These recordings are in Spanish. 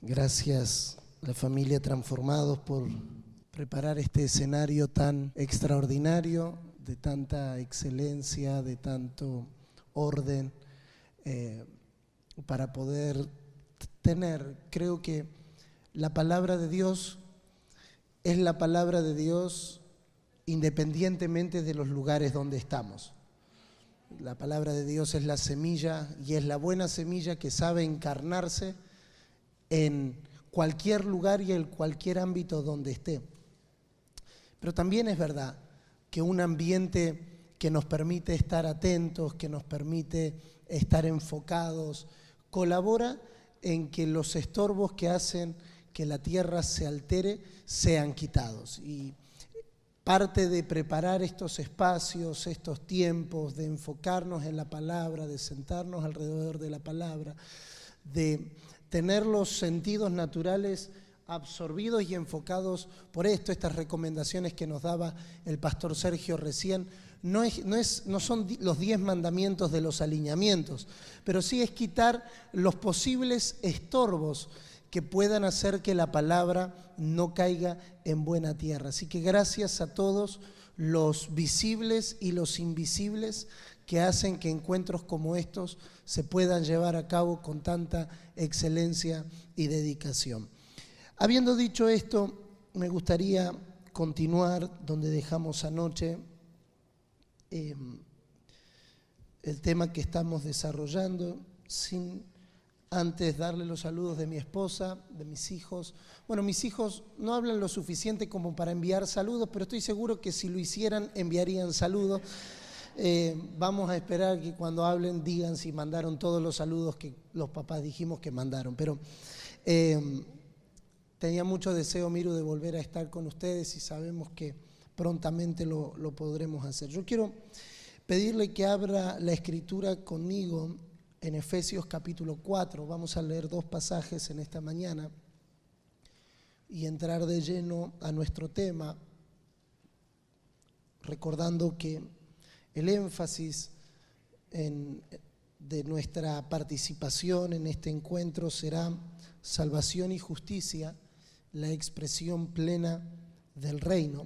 Gracias a la familia Transformados por preparar este escenario tan extraordinario, de tanta excelencia, de tanto orden, para poder tener, creo que la palabra de Dios es la palabra de Dios independientemente de los lugares donde estamos. La palabra de Dios es la semilla y es la buena semilla que sabe encarnarse en cualquier lugar y en cualquier ámbito donde esté. Pero también es verdad que un ambiente que nos permite estar atentos, que nos permite estar enfocados, colabora en que los estorbos que hacen que la tierra se altere sean quitados. Y parte de preparar estos espacios, estos tiempos, de enfocarnos en la palabra, de sentarnos alrededor de la palabra, de tener los sentidos naturales absorbidos y enfocados por esto, estas recomendaciones que nos daba el pastor Sergio recién, no son los 10 mandamientos de los alineamientos, pero sí es quitar los posibles estorbos que puedan hacer que la palabra no caiga en buena tierra. Así que gracias a todos los visibles y los invisibles que hacen que encuentros como estos se puedan llevar a cabo con tanta excelencia y dedicación. Habiendo dicho esto, me gustaría continuar donde dejamos anoche el tema que estamos desarrollando, sin antes darle los saludos de mi esposa, de mis hijos. Bueno, mis hijos no hablan lo suficiente como para enviar saludos, pero estoy seguro que si lo hicieran, enviarían saludos. Vamos a esperar que cuando hablen digan si mandaron todos los saludos que los papás dijimos que mandaron. Pero tenía mucho deseo, Miru, de volver a estar con ustedes y sabemos que prontamente lo podremos hacer. Yo quiero pedirle que abra la escritura conmigo en Efesios capítulo 4. Vamos a leer 2 pasajes en esta mañana y entrar de lleno a nuestro tema, recordando que el énfasis de nuestra participación en este encuentro será salvación y justicia, la expresión plena del reino.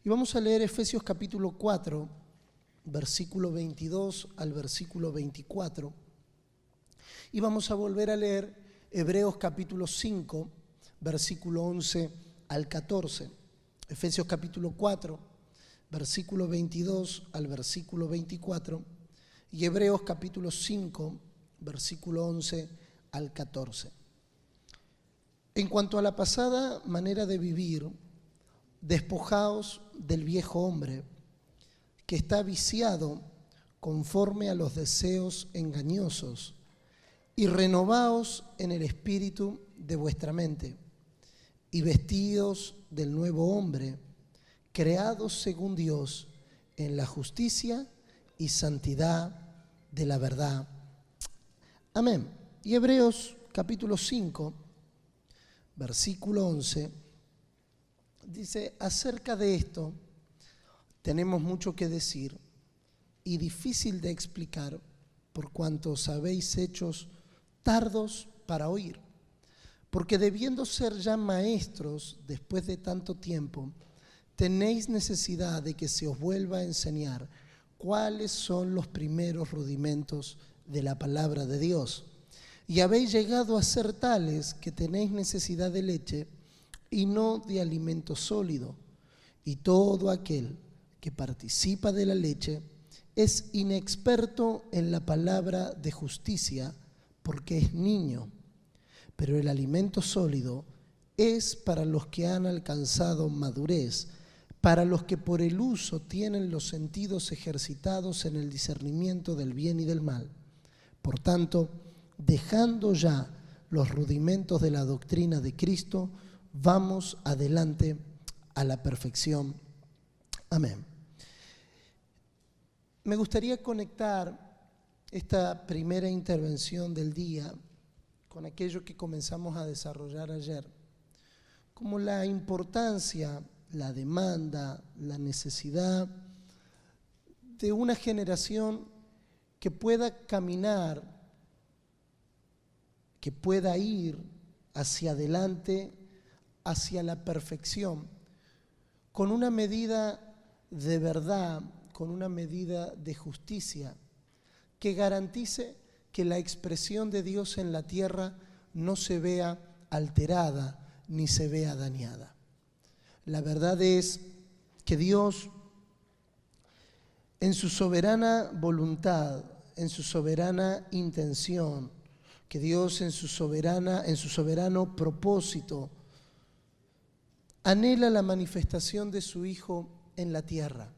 Y vamos a leer Efesios capítulo 4, versículo 22 al versículo 24. Y vamos a volver a leer Hebreos capítulo 5, versículo 11 al 14. Efesios capítulo 4, versículo 22 al versículo 24. Y Hebreos capítulo 5, versículo 11 al 14. En cuanto a la pasada manera de vivir, despojaos del viejo hombre, que está viciado conforme a los deseos engañosos, y renovaos en el espíritu de vuestra mente, y vestíos del nuevo hombre, creados según Dios en la justicia y santidad de la verdad. Amén. Y Hebreos capítulo 5, versículo 11, dice: acerca de esto tenemos mucho que decir y difícil de explicar, por cuanto os habéis hechos tardos para oír, porque debiendo ser ya maestros después de tanto tiempo, tenéis necesidad de que se os vuelva a enseñar cuáles son los primeros rudimentos de la palabra de Dios. Y habéis llegado a ser tales que tenéis necesidad de leche y no de alimento sólido. Y todo aquel que participa de la leche es inexperto en la palabra de justicia, porque es niño. Pero el alimento sólido es para los que han alcanzado madurez, para los que por el uso tienen los sentidos ejercitados en el discernimiento del bien y del mal. Por tanto, dejando ya los rudimentos de la doctrina de Cristo, vamos adelante a la perfección. Amén. Me gustaría conectar esta primera intervención del día con aquello que comenzamos a desarrollar ayer, como la importancia, la demanda, la necesidad de una generación que pueda caminar, que pueda ir hacia adelante, hacia la perfección, con una medida de verdad, con una medida de justicia, que garantice que la expresión de Dios en la tierra no se vea alterada ni se vea dañada. La verdad es que Dios, en su soberana voluntad, en su soberana intención, que Dios en su soberano propósito, anhela la manifestación de su Hijo en la tierra.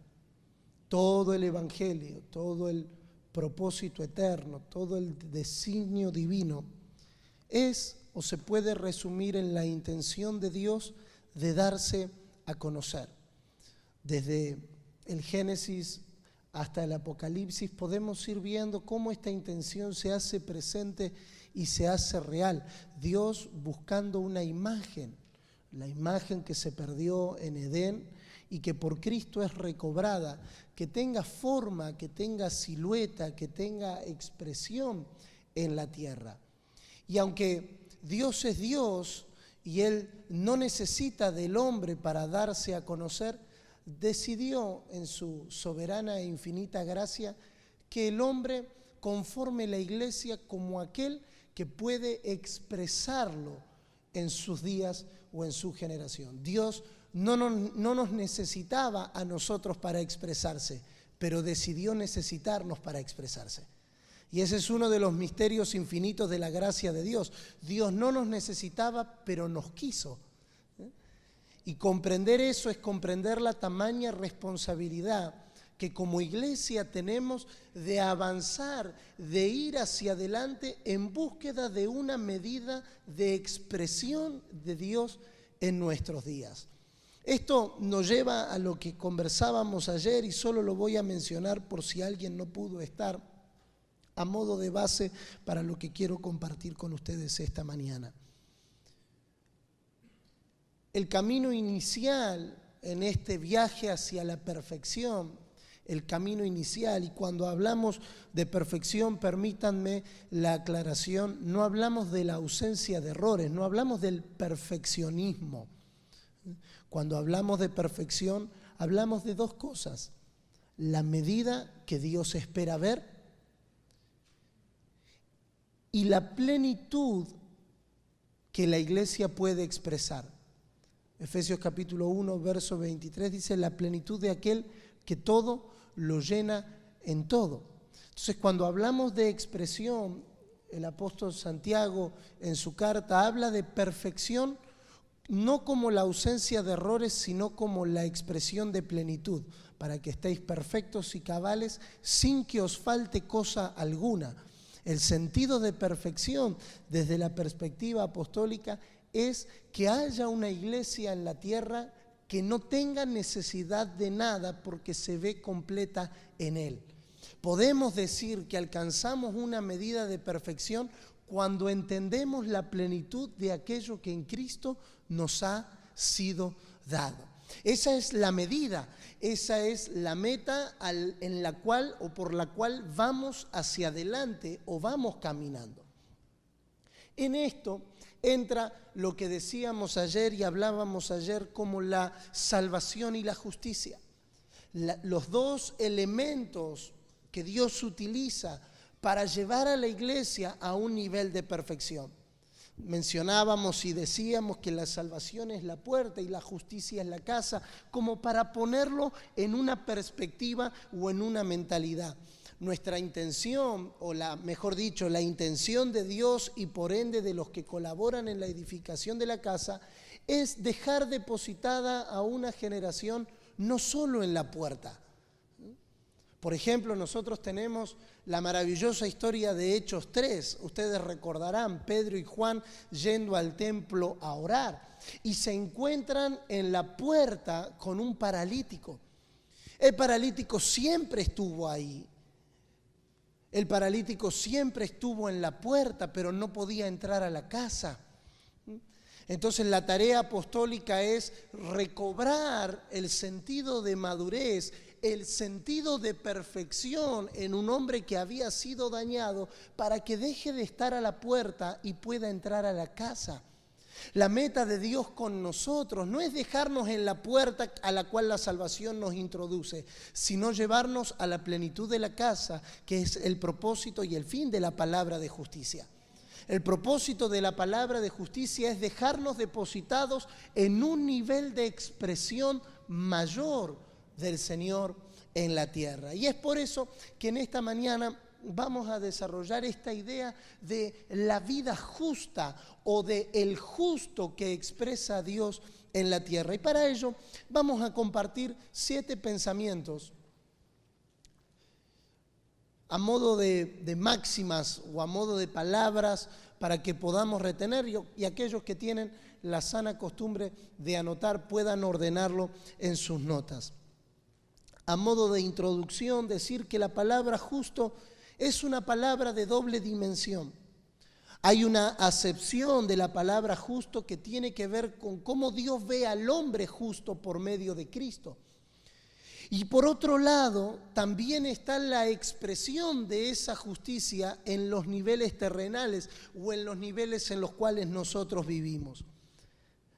Todo el Evangelio, todo el propósito eterno, todo el designio divino es o se puede resumir en la intención de Dios de darse a conocer. Desde el Génesis hasta el Apocalipsis podemos ir viendo cómo esta intención se hace presente y se hace real. Dios buscando una imagen, la imagen que se perdió en Edén y que por Cristo es recobrada, que tenga forma, que tenga silueta, que tenga expresión en la tierra. Y aunque Dios es Dios y Él no necesita del hombre para darse a conocer, decidió en su soberana e infinita gracia que el hombre conforme la iglesia como aquel que puede expresarlo en sus días o en su generación. Dios no nos necesitaba a nosotros para expresarse, pero decidió necesitarnos para expresarse. Y ese es uno de los misterios infinitos de la gracia de Dios. Dios no nos necesitaba, pero nos quiso. Y comprender eso es comprender la tamaña responsabilidad que como iglesia tenemos de avanzar, de ir hacia adelante en búsqueda de una medida de expresión de Dios en nuestros días. Esto nos lleva a lo que conversábamos ayer y solo lo voy a mencionar por si alguien no pudo estar, a modo de base para lo que quiero compartir con ustedes esta mañana. El camino inicial en este viaje hacia la perfección, el camino inicial, y cuando hablamos de perfección, permítanme la aclaración, no hablamos de la ausencia de errores, no hablamos del perfeccionismo. Cuando hablamos de perfección, hablamos de dos cosas: la medida que Dios espera ver y la plenitud que la iglesia puede expresar. Efesios capítulo 1, verso 23 dice: la plenitud de aquel que todo lo llena en todo. Entonces, cuando hablamos de expresión, el apóstol Santiago en su carta habla de perfección no como la ausencia de errores, sino como la expresión de plenitud, para que estéis perfectos y cabales sin que os falte cosa alguna. El sentido de perfección desde la perspectiva apostólica es que haya una iglesia en la tierra que no tenga necesidad de nada porque se ve completa en Él. Podemos decir que alcanzamos una medida de perfección cuando entendemos la plenitud de aquello que en Cristo nos ha sido dado. Esa es la medida, esa es la meta en la cual o por la cual vamos hacia adelante o vamos caminando. En esto entra lo que decíamos ayer y hablábamos ayer como la salvación y la justicia. Los dos elementos que Dios utiliza para llevar a la iglesia a un nivel de perfección. Mencionábamos y decíamos que la salvación es la puerta y la justicia es la casa, como para ponerlo en una perspectiva o en una mentalidad. Nuestra intención, mejor dicho, la intención de Dios y por ende de los que colaboran en la edificación de la casa, es dejar depositada a una generación no solo en la puerta. Por ejemplo, nosotros tenemos la maravillosa historia de Hechos 3. Ustedes recordarán, Pedro y Juan yendo al templo a orar y se encuentran en la puerta con un paralítico. El paralítico siempre estuvo ahí. El paralítico siempre estuvo en la puerta, pero no podía entrar a la casa. Entonces la tarea apostólica es recobrar el sentido de madurez, el sentido de perfección en un hombre que había sido dañado para que deje de estar a la puerta y pueda entrar a la casa. La meta de Dios con nosotros no es dejarnos en la puerta a la cual la salvación nos introduce, sino llevarnos a la plenitud de la casa, que es el propósito y el fin de la palabra de justicia. El propósito de la palabra de justicia es dejarnos depositados en un nivel de expresión mayor del Señor en la tierra. Y es por eso que en esta mañana vamos a desarrollar esta idea de la vida justa o de el justo que expresa a Dios en la tierra. Y para ello vamos a compartir 7 pensamientos a modo de máximas o a modo de palabras para que podamos retener y aquellos que tienen la sana costumbre de anotar puedan ordenarlo en sus notas. A modo de introducción, decir que la palabra justo es una palabra de doble dimensión. Hay una acepción de la palabra justo que tiene que ver con cómo Dios ve al hombre justo por medio de Cristo. Y por otro lado, también está la expresión de esa justicia en los niveles terrenales o en los niveles en los cuales nosotros vivimos.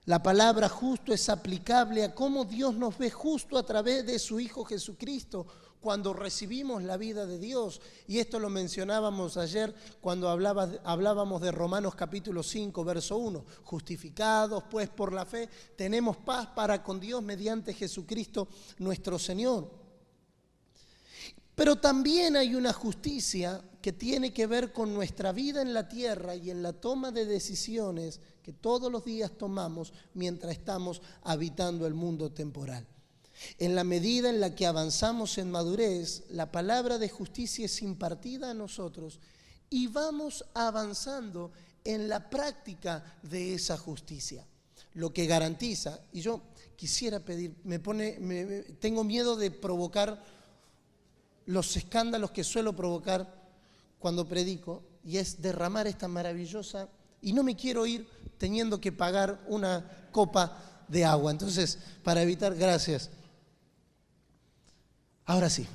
La palabra justo es aplicable a cómo Dios nos ve justo a través de su Hijo Jesucristo cuando recibimos la vida de Dios. Y esto lo mencionábamos ayer cuando hablábamos de Romanos capítulo 5, verso 1. Justificados pues por la fe, tenemos paz para con Dios mediante Jesucristo nuestro Señor. Pero también hay una justicia que tiene que ver con nuestra vida en la tierra y en la toma de decisiones que todos los días tomamos mientras estamos habitando el mundo temporal. En la medida en la que avanzamos en madurez, la palabra de justicia es impartida a nosotros y vamos avanzando en la práctica de esa justicia. Lo que garantiza, y yo quisiera pedir, tengo miedo de provocar los escándalos que suelo provocar cuando predico, y es derramar esta maravillosa, y no me quiero ir teniendo que pagar una copa de agua. Entonces, para evitar, gracias. Ahora sí.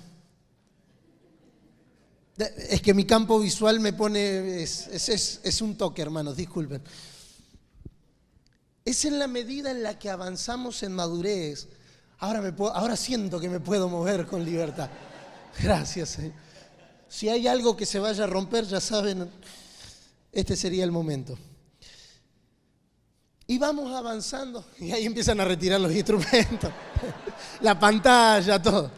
Es que mi campo visual me pone, es un toque, hermanos, disculpen. Es en la medida en la que avanzamos en madurez. Ahora siento que me puedo mover con libertad. Gracias. Si hay algo que se vaya a romper, ya saben, este sería el momento. Y vamos avanzando, y ahí empiezan a retirar los instrumentos, la pantalla, todo.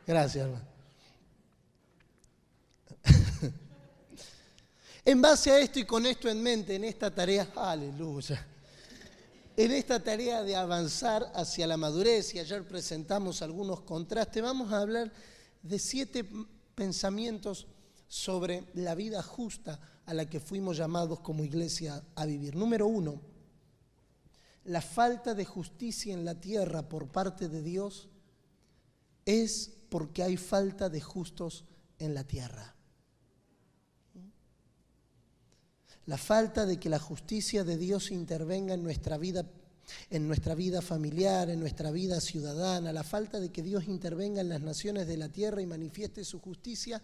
Gracias, hermano. En base a esto y con esto en mente, en esta tarea, aleluya, en esta tarea de avanzar hacia la madurez, y ayer presentamos algunos contrastes, vamos a hablar de 7 pensamientos sobre la vida justa a la que fuimos llamados como iglesia a vivir. Número 1, la falta de justicia en la tierra por parte de Dios es porque hay falta de justos en la tierra. La falta de que la justicia de Dios intervenga en nuestra vida familiar, en nuestra vida ciudadana, la falta de que Dios intervenga en las naciones de la tierra y manifieste su justicia,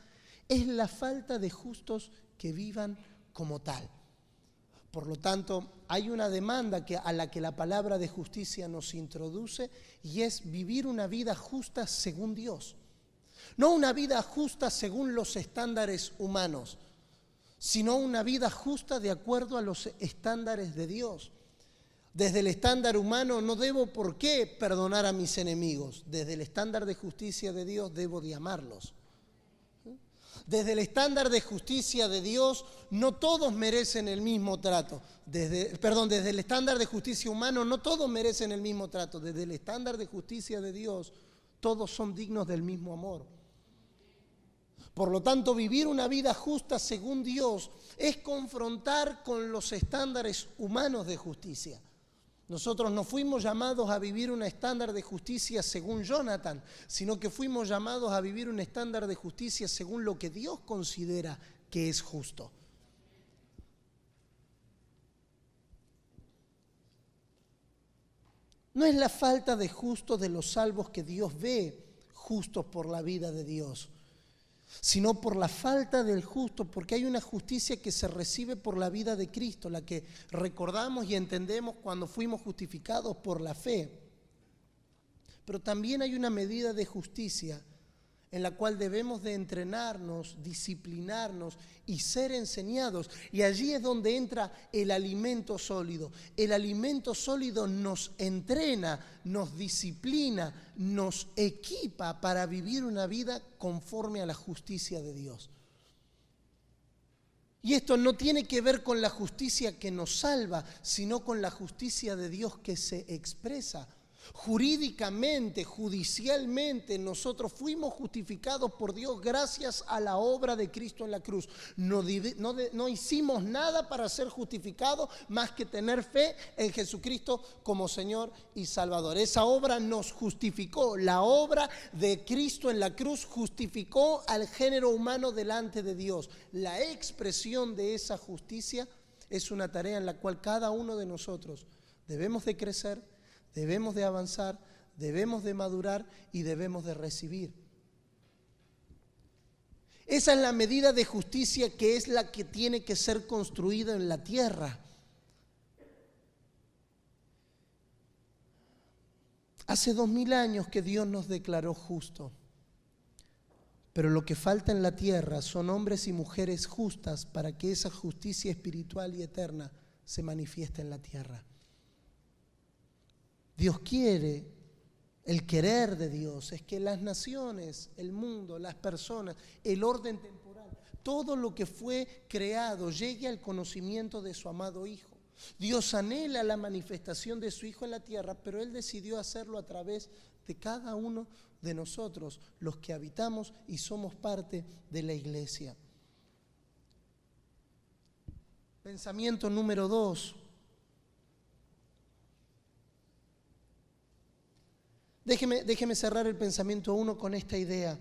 es la falta de justos que vivan como tal. Por lo tanto, hay una demanda a la que la palabra de justicia nos introduce, y es vivir una vida justa según Dios. No una vida justa según los estándares humanos, sino una vida justa de acuerdo a los estándares de Dios. Desde el estándar humano no debo por qué perdonar a mis enemigos. Desde el estándar de justicia de Dios debo de amarlos. Desde el estándar de justicia de Dios no todos merecen el mismo trato. Desde el estándar de justicia humano no todos merecen el mismo trato. Desde el estándar de justicia de Dios todos son dignos del mismo amor. Por lo tanto, vivir una vida justa según Dios es confrontar con los estándares humanos de justicia. Nosotros no fuimos llamados a vivir un estándar de justicia según Jonathan, sino que fuimos llamados a vivir un estándar de justicia según lo que Dios considera que es justo. No es la falta de justos de los salvos que Dios ve justos por la vida de Dios, sino por la falta del justo, porque hay una justicia que se recibe por la vida de Cristo, la que recordamos y entendemos cuando fuimos justificados por la fe. Pero también hay una medida de justicia en la cual debemos de entrenarnos, disciplinarnos y ser enseñados. Y allí es donde entra el alimento sólido. El alimento sólido nos entrena, nos disciplina, nos equipa para vivir una vida conforme a la justicia de Dios. Y esto no tiene que ver con la justicia que nos salva, sino con la justicia de Dios que se expresa. Jurídicamente, judicialmente, nosotros fuimos justificados por Dios gracias a la obra de Cristo en la cruz. No hicimos nada para ser justificados más que tener fe en Jesucristo como Señor y Salvador. Esa obra nos justificó. La obra de Cristo en la cruz justificó al género humano delante de Dios. La expresión de esa justicia es una tarea en la cual cada uno de nosotros debemos de crecer, debemos de avanzar, debemos de madurar y debemos de recibir. Esa es la medida de justicia que es la que tiene que ser construida en la tierra. Hace 2000 años que Dios nos declaró justos, pero lo que falta en la tierra son hombres y mujeres justas para que esa justicia espiritual y eterna se manifieste en la tierra. Dios quiere, el querer de Dios es que las naciones, el mundo, las personas, el orden temporal, todo lo que fue creado llegue al conocimiento de su amado Hijo. Dios anhela la manifestación de su Hijo en la tierra, pero Él decidió hacerlo a través de cada uno de nosotros, los que habitamos y somos parte de la iglesia. Pensamiento número 2. Déjeme cerrar el pensamiento 1 con esta idea.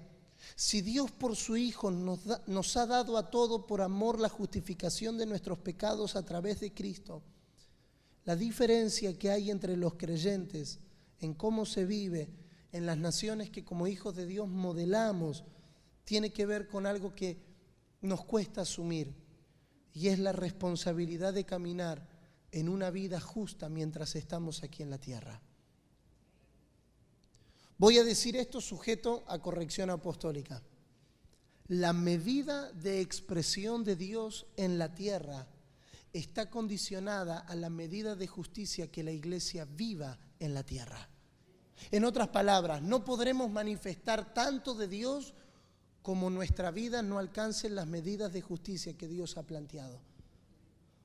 Si Dios por su Hijo nos ha dado a todo por amor la justificación de nuestros pecados a través de Cristo, la diferencia que hay entre los creyentes en cómo se vive en las naciones que como hijos de Dios modelamos, tiene que ver con algo que nos cuesta asumir, y es la responsabilidad de caminar en una vida justa mientras estamos aquí en la tierra. Voy a decir esto sujeto a corrección apostólica. La medida de expresión de Dios en la tierra está condicionada a la medida de justicia que la iglesia viva en la tierra. En otras palabras, no podremos manifestar tanto de Dios como nuestra vida no alcance las medidas de justicia que Dios ha planteado.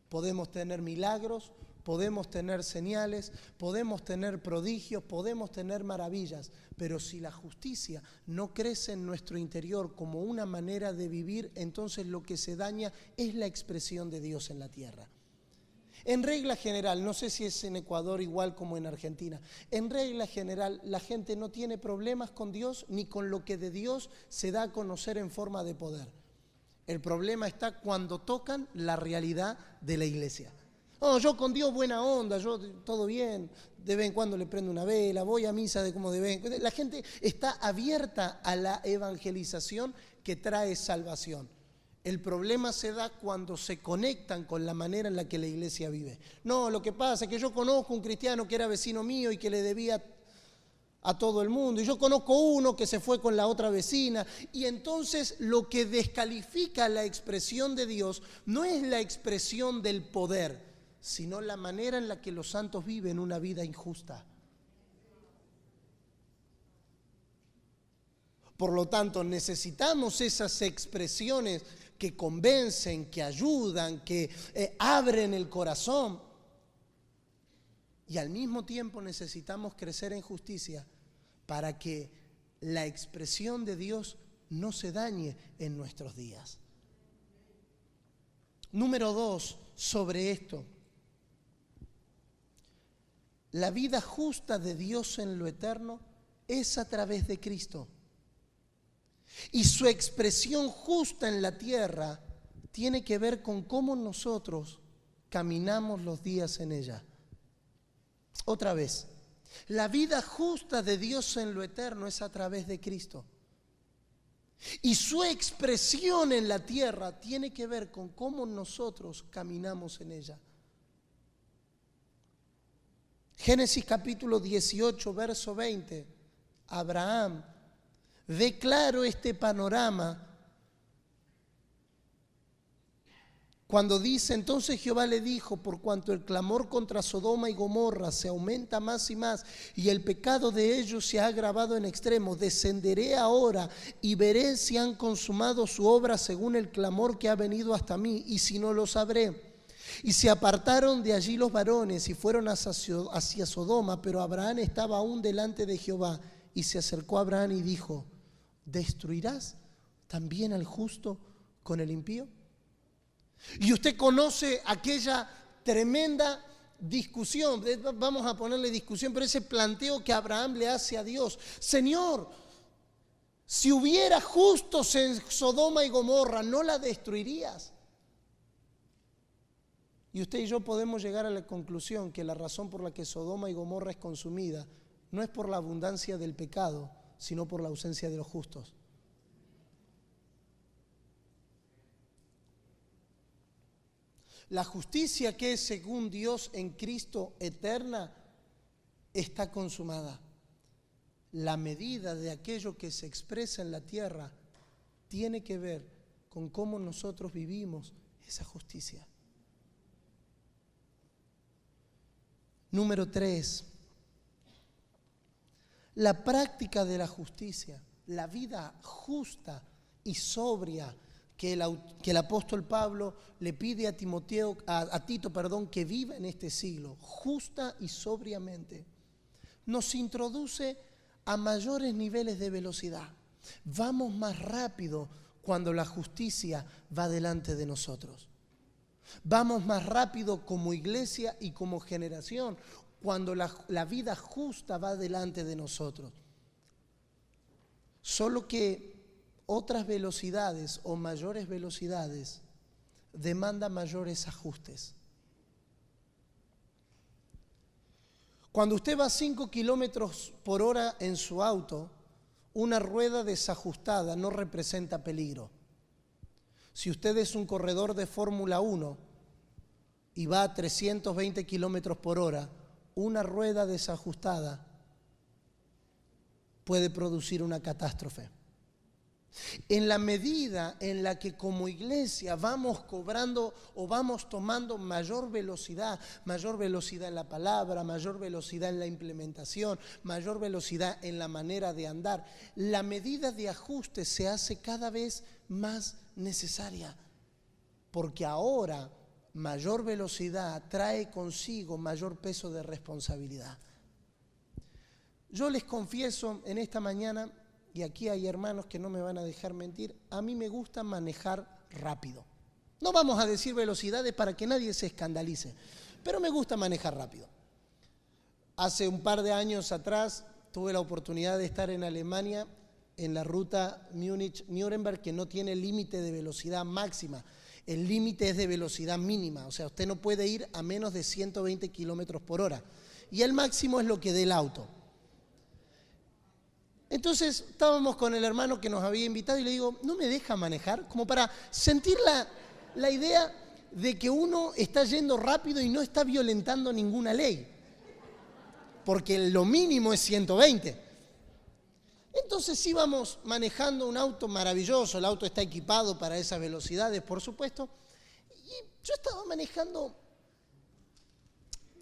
Podemos tener milagros, podemos tener señales, podemos tener prodigios, podemos tener maravillas, pero si la justicia no crece en nuestro interior como una manera de vivir, entonces lo que se daña es la expresión de Dios en la tierra. En regla general, no sé si es en Ecuador igual como en Argentina, en regla general la gente no tiene problemas con Dios ni con lo que de Dios se da a conocer en forma de poder. El problema está cuando tocan la realidad de la iglesia. Oh, yo con Dios buena onda, yo todo bien, de vez en cuando le prendo una vela, voy a misa de como de vez en cuando. La gente está abierta a la evangelización que trae salvación. El problema se da cuando se conectan con la manera en la que la iglesia vive. No, lo que pasa es que yo conozco un cristiano que era vecino mío y que le debía a todo el mundo, y yo conozco uno que se fue con la otra vecina, y entonces lo que descalifica la expresión de Dios no es la expresión del poder, sino la manera en la que los santos viven una vida injusta. Por lo tanto, necesitamos esas expresiones que convencen, que ayudan, que abren el corazón. Y al mismo tiempo necesitamos crecer en justicia para que la expresión de Dios no se dañe en nuestros días. Número 2, sobre esto. La vida justa de Dios en lo eterno es a través de Cristo. Y su expresión justa en la tierra tiene que ver con cómo nosotros caminamos los días en ella. Otra vez, la vida justa de Dios en lo eterno es a través de Cristo. Y su expresión en la tierra tiene que ver con cómo nosotros caminamos en ella. Génesis capítulo 18, verso 20. Abraham ve claro este panorama cuando dice: entonces Jehová le dijo, por cuanto el clamor contra Sodoma y Gomorra se aumenta más y más, y el pecado de ellos se ha agravado en extremo, descenderé ahora y veré si han consumado su obra según el clamor que ha venido hasta mí, y si no lo sabré. Y se apartaron de allí los varones y fueron hacia Sodoma, pero Abraham estaba aún delante de Jehová. Y se acercó a Abraham y dijo: ¿destruirás también al justo con el impío? Y usted conoce aquella tremenda discusión, vamos a ponerle discusión, pero ese planteo que Abraham le hace a Dios: Señor, si hubiera justos en Sodoma y Gomorra, ¿no la destruirías? Y usted y yo podemos llegar a la conclusión que la razón por la que Sodoma y Gomorra es consumida no es por la abundancia del pecado, sino por la ausencia de los justos. La justicia que es según Dios en Cristo eterna está consumada. La medida de aquello que se expresa en la tierra tiene que ver con cómo nosotros vivimos esa justicia. Número 3. La práctica de la justicia, la vida justa y sobria que el apóstol Pablo le pide a Tito, que viva en este siglo, justa y sobriamente, nos introduce a mayores niveles de velocidad. Vamos más rápido cuando la justicia va delante de nosotros. Vamos más rápido como iglesia y como generación cuando la vida justa va delante de nosotros. Solo que otras velocidades o mayores velocidades demandan mayores ajustes. Cuando usted va a 5 kilómetros por hora en su auto, una rueda desajustada no representa peligro. Si usted es un corredor de Fórmula 1 y va a 320 kilómetros por hora, una rueda desajustada puede producir una catástrofe. En la medida en la que como iglesia vamos cobrando o vamos tomando mayor velocidad en la palabra, mayor velocidad en la implementación, mayor velocidad en la manera de andar, la medida de ajuste se hace cada vez más necesaria, porque ahora mayor velocidad trae consigo mayor peso de responsabilidad. Yo les confieso en esta mañana, y aquí hay hermanos que no me van a dejar mentir, a mí me gusta manejar rápido. No vamos a decir velocidades para que nadie se escandalice, pero me gusta manejar rápido. Hace un par de años atrás tuve la oportunidad de estar en Alemania en la ruta Múnich-Nuremberg, que no tiene límite de velocidad máxima. El límite es de velocidad mínima, o sea, usted no puede ir a menos de 120 kilómetros por hora. Y el máximo es lo que dé el auto. Entonces estábamos con el hermano que nos había invitado y le digo: ¿no me deja manejar? Como para sentir la idea de que uno está yendo rápido y no está violentando ninguna ley. Porque lo mínimo es 120. Entonces íbamos manejando un auto maravilloso, el auto está equipado para esas velocidades, por supuesto, y yo estaba manejando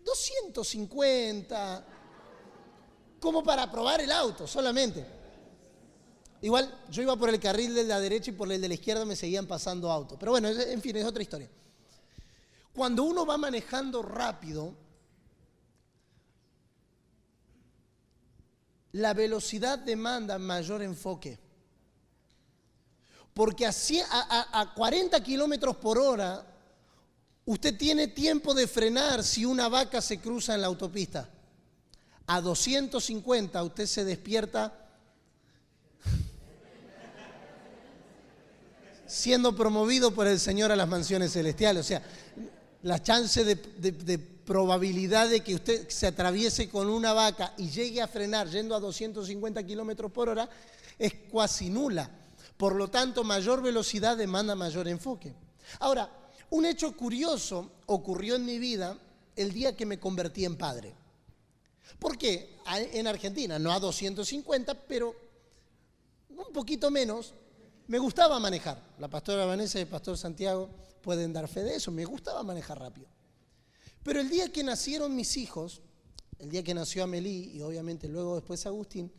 250, como para probar el auto solamente. Igual yo iba por el carril de la derecha y por el de la izquierda me seguían pasando autos, pero bueno, en fin, es otra historia. Cuando uno va manejando rápido, la velocidad demanda mayor enfoque. Porque a 40 kilómetros por hora, usted tiene tiempo de frenar si una vaca se cruza en la autopista. A 250 usted se despierta siendo promovido por el Señor a las mansiones celestiales. O sea, la chance de probabilidad de que usted se atraviese con una vaca y llegue a frenar yendo a 250 kilómetros por hora es cuasi nula. Por lo tanto, mayor velocidad demanda mayor enfoque. Ahora, un hecho curioso ocurrió en mi vida el día que me convertí en padre. ¿Por qué? En Argentina, no a 250, pero un poquito menos, me gustaba manejar. La pastora Vanessa y el pastor Santiago pueden dar fe de eso, me gustaba manejar rápido. Pero el día que nacieron mis hijos, el día que nació Amelie y obviamente luego después Agustín,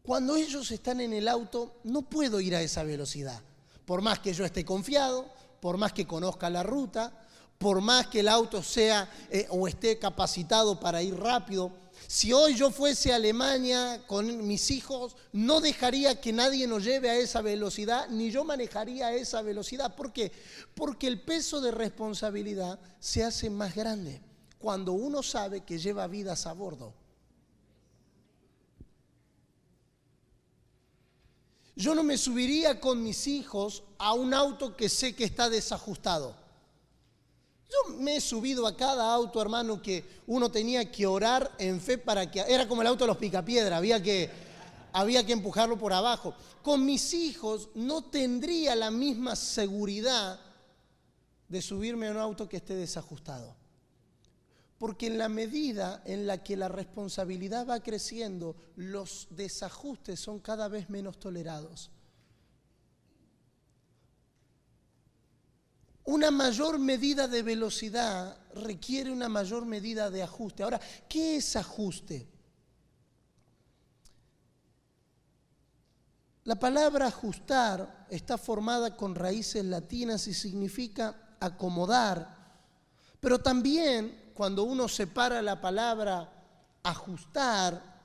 cuando ellos están en el auto no puedo ir a esa velocidad. Por más que yo esté confiado, por más que conozca la ruta, por más que el auto sea o esté capacitado para ir rápido. Si hoy yo fuese a Alemania con mis hijos, no dejaría que nadie nos lleve a esa velocidad, ni yo manejaría a esa velocidad. ¿Por qué? Porque el peso de responsabilidad se hace más grande cuando uno sabe que lleva vidas a bordo. Yo no me subiría con mis hijos a un auto que sé que está desajustado. Yo me he subido a cada auto, hermano, que uno tenía que orar en fe para que... Era como el auto de los picapiedra, había que empujarlo por abajo. Con mis hijos no tendría la misma seguridad de subirme a un auto que esté desajustado. Porque en la medida en la que la responsabilidad va creciendo, los desajustes son cada vez menos tolerados. Una mayor medida de velocidad requiere una mayor medida de ajuste. Ahora, ¿qué es ajuste? La palabra ajustar está formada con raíces latinas y significa acomodar, pero también cuando uno separa la palabra ajustar,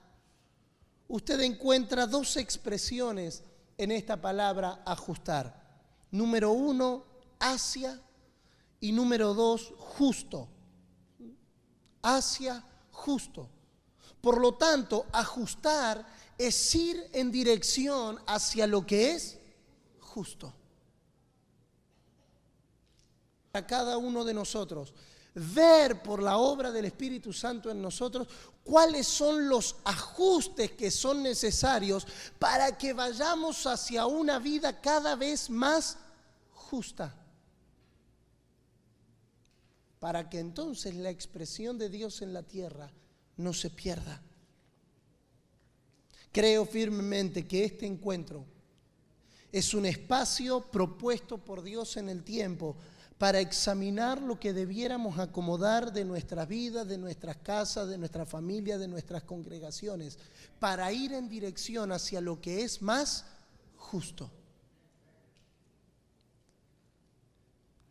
usted encuentra dos expresiones en esta palabra ajustar. Número 1, hacia, y número 2, justo. Hacia, justo. Por lo tanto, ajustar es ir en dirección hacia lo que es justo. A cada uno de nosotros, ver por la obra del Espíritu Santo en nosotros cuáles son los ajustes que son necesarios para que vayamos hacia una vida cada vez más justa. Para que entonces la expresión de Dios en la tierra no se pierda. Creo firmemente que este encuentro es un espacio propuesto por Dios en el tiempo para examinar lo que debiéramos acomodar de nuestras vidas, de nuestras casas, de nuestra familia, de nuestras congregaciones, para ir en dirección hacia lo que es más justo.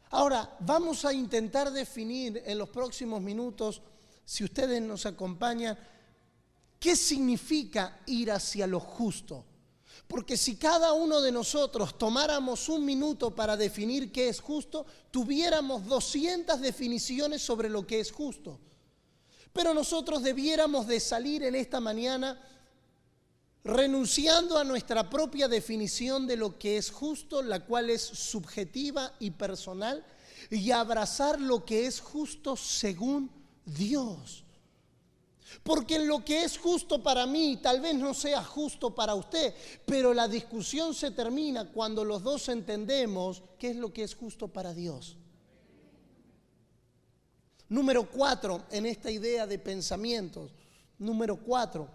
Ahora, vamos a intentar definir en los próximos minutos, si ustedes nos acompañan, qué significa ir hacia lo justo. Porque si cada uno de nosotros tomáramos un minuto para definir qué es justo, tuviéramos 200 definiciones sobre lo que es justo. Pero nosotros debiéramos de salir en esta mañana renunciando a nuestra propia definición de lo que es justo, la cual es subjetiva y personal, y abrazar lo que es justo según Dios. Porque en lo que es justo para mí tal vez no sea justo para usted, pero la discusión se termina cuando los dos entendemos qué es lo que es justo para Dios. Número 4 en esta idea de pensamientos. Número 4.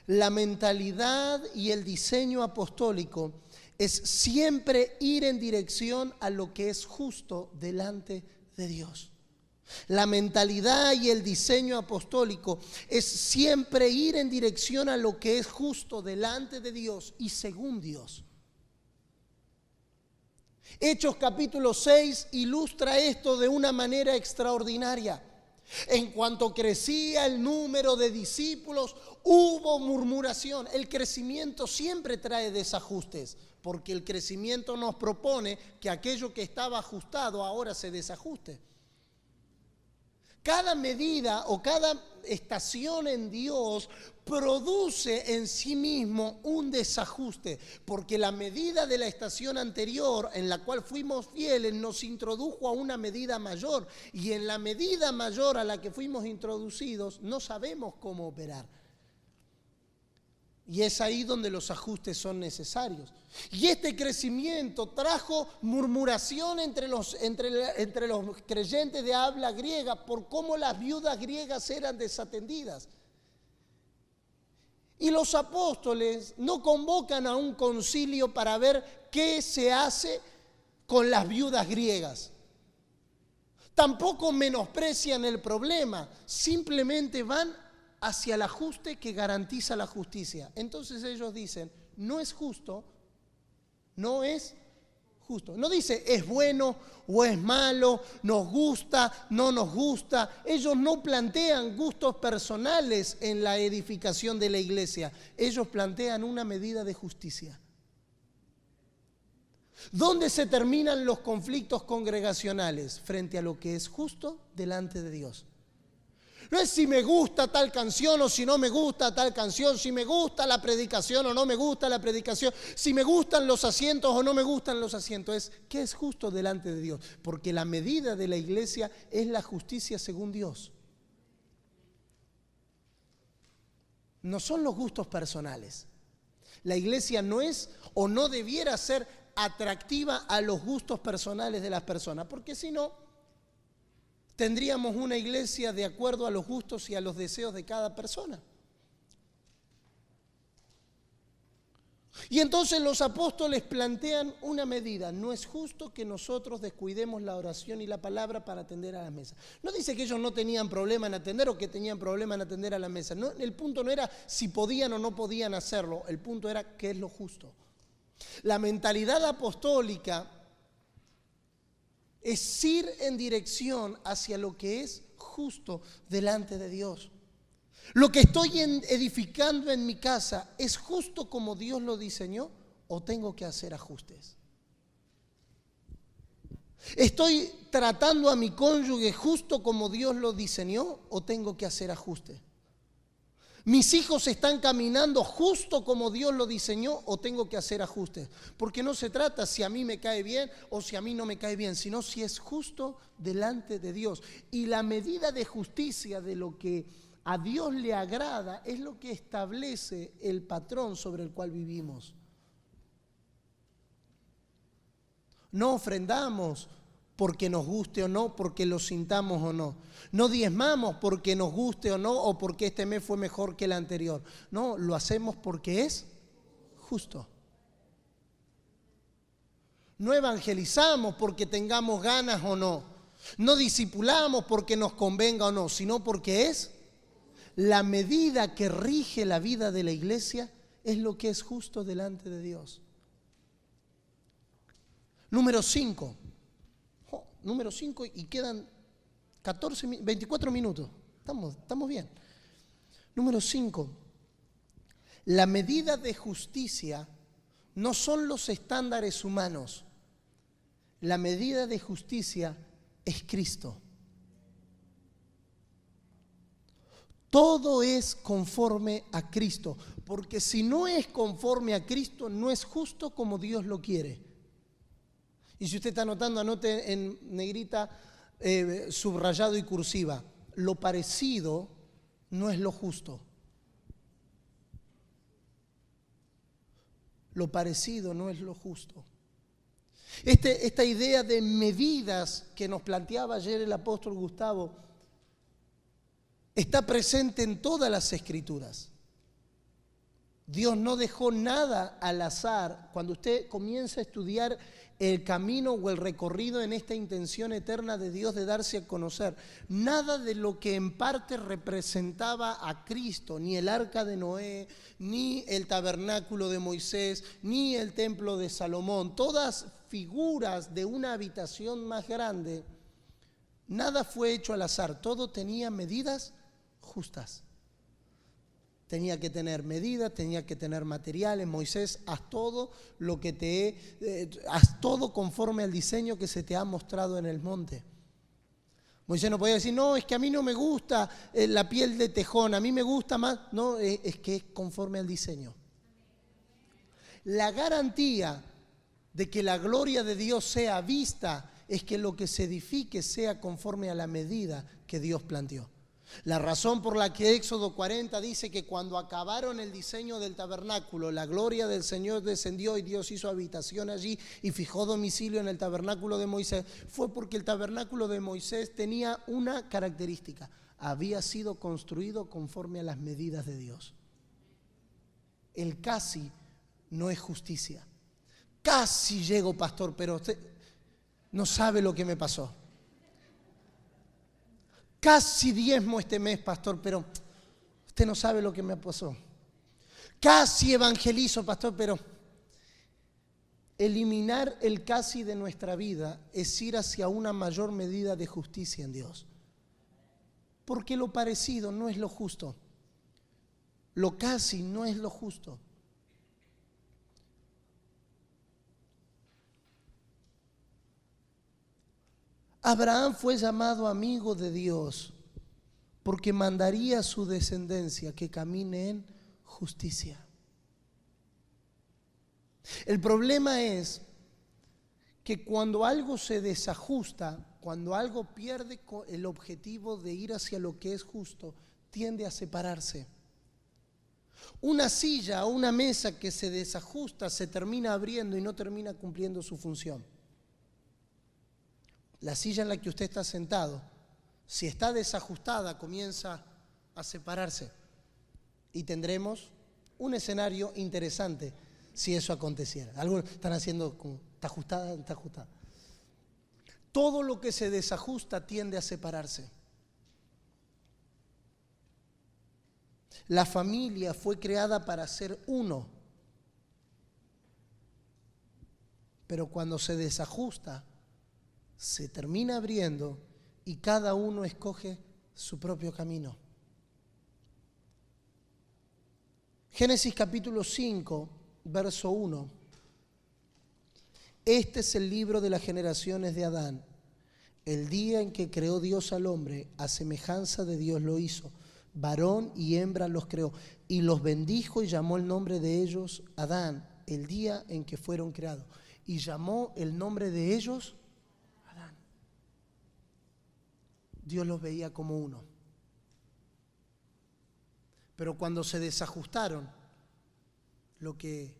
La mentalidad y el diseño apostólico es siempre ir en dirección a lo que es justo delante de Dios. La mentalidad y el diseño apostólico es siempre ir en dirección a lo que es justo delante de Dios y según Dios. Hechos capítulo 6 ilustra esto de una manera extraordinaria. En cuanto crecía el número de discípulos, hubo murmuración. El crecimiento siempre trae desajustes, porque el crecimiento nos propone que aquello que estaba ajustado ahora se desajuste. Cada medida o cada estación en Dios produce en sí mismo un desajuste, porque la medida de la estación anterior en la cual fuimos fieles nos introdujo a una medida mayor, y en la medida mayor a la que fuimos introducidos no sabemos cómo operar. Y es ahí donde los ajustes son necesarios. Y este crecimiento trajo murmuración entre los creyentes de habla griega por cómo las viudas griegas eran desatendidas. Y los apóstoles no convocan a un concilio para ver qué se hace con las viudas griegas. Tampoco menosprecian el problema, simplemente van hacia el ajuste que garantiza la justicia. Entonces ellos dicen, no es justo, no es justo. No dice es bueno o es malo, nos gusta, no nos gusta. Ellos no plantean gustos personales en la edificación de la iglesia. Ellos plantean una medida de justicia. ¿Dónde se terminan los conflictos congregacionales? Frente a lo que es justo delante de Dios. No es si me gusta tal canción o si no me gusta tal canción, si me gusta la predicación o no me gusta la predicación, si me gustan los asientos o no me gustan los asientos. Es ¿qué es justo delante de Dios? Porque la medida de la iglesia es la justicia según Dios. No son los gustos personales. La iglesia no es o no debiera ser atractiva a los gustos personales de las personas, porque si no, tendríamos una iglesia de acuerdo a los gustos y a los deseos de cada persona. Y entonces los apóstoles plantean una medida. No es justo que nosotros descuidemos la oración y la palabra para atender a la mesa. No dice que ellos no tenían problema en atender o que tenían problema en atender a la mesa. No, el punto no era si podían o no podían hacerlo. El punto era qué es lo justo. La mentalidad apostólica es ir en dirección hacia lo que es justo delante de Dios. Lo que estoy edificando en mi casa, ¿es justo como Dios lo diseñó o tengo que hacer ajustes? ¿Estoy tratando a mi cónyuge justo como Dios lo diseñó o tengo que hacer ajustes? ¿Mis hijos están caminando justo como Dios lo diseñó o tengo que hacer ajustes? Porque no se trata si a mí me cae bien o si a mí no me cae bien, sino si es justo delante de Dios. Y la medida de justicia de lo que a Dios le agrada es lo que establece el patrón sobre el cual vivimos. No ofrendamos porque nos guste o no, porque lo sintamos o no. No diezmamos porque nos guste o no, o porque este mes fue mejor que el anterior. No, lo hacemos porque es justo. No evangelizamos porque tengamos ganas o no. No discipulamos porque nos convenga o no, sino porque es la medida que rige la vida de la iglesia, es lo que es justo delante de Dios. Número 5. Número 5 y quedan 24 minutos. Estamos bien. Número 5. La medida de justicia no son los estándares humanos. La medida de justicia es Cristo. Todo es conforme a Cristo, porque si no es conforme a Cristo, no es justo como Dios lo quiere. Y si usted está anotando, anote en negrita, subrayado y cursiva. Lo parecido no es lo justo. Lo parecido no es lo justo. Esta idea de medidas que nos planteaba ayer el apóstol Gustavo está presente en todas las escrituras. Dios no dejó nada al azar. Cuando usted comienza a estudiar el camino o el recorrido en esta intención eterna de Dios de darse a conocer, nada de lo que en parte representaba a Cristo, ni el arca de Noé, ni el tabernáculo de Moisés, ni el templo de Salomón, todas figuras de una habitación más grande, nada fue hecho al azar, todo tenía medidas justas. Tenía que tener medidas, tenía que tener materiales. Moisés, haz todo lo que haz todo conforme al diseño que se te ha mostrado en el monte. Moisés no podía decir, no, es que a mí no me gusta la piel de tejón, a mí me gusta más. No, es que es conforme al diseño. La garantía de que la gloria de Dios sea vista es que lo que se edifique sea conforme a la medida que Dios planteó. La razón por la que Éxodo 40 dice que cuando acabaron el diseño del tabernáculo, la gloria del Señor descendió y Dios hizo habitación allí y fijó domicilio en el tabernáculo de Moisés, fue porque el tabernáculo de Moisés tenía una característica: había sido construido conforme a las medidas de Dios. El casi no es justicia. Casi llego, pastor, pero usted no sabe lo que me pasó. Casi diezmo este mes, pastor, pero usted no sabe lo que me pasó. Casi evangelizo, pastor, pero eliminar el casi de nuestra vida es ir hacia una mayor medida de justicia en Dios. Porque lo parecido no es lo justo. Lo casi no es lo justo. Abraham fue llamado amigo de Dios porque mandaría a su descendencia que camine en justicia. El problema es que cuando algo se desajusta, cuando algo pierde el objetivo de ir hacia lo que es justo, tiende a separarse. Una silla o una mesa que se desajusta se termina abriendo y no termina cumpliendo su función. La silla en la que usted está sentado, si está desajustada, comienza a separarse. Y tendremos un escenario interesante si eso aconteciera. Algunos están haciendo como, está ajustada, está ajustada. Todo lo que se desajusta tiende a separarse. La familia fue creada para ser uno. Pero cuando se desajusta, se termina abriendo y cada uno escoge su propio camino. Génesis capítulo 5, verso 1. Este es el libro de las generaciones de Adán. El día en que creó Dios al hombre, a semejanza de Dios lo hizo. Varón y hembra los creó. Y los bendijo y llamó el nombre de ellos Adán, el día en que fueron creados. Y llamó el nombre de ellos Adán. Dios los veía como uno. Pero cuando se desajustaron, lo que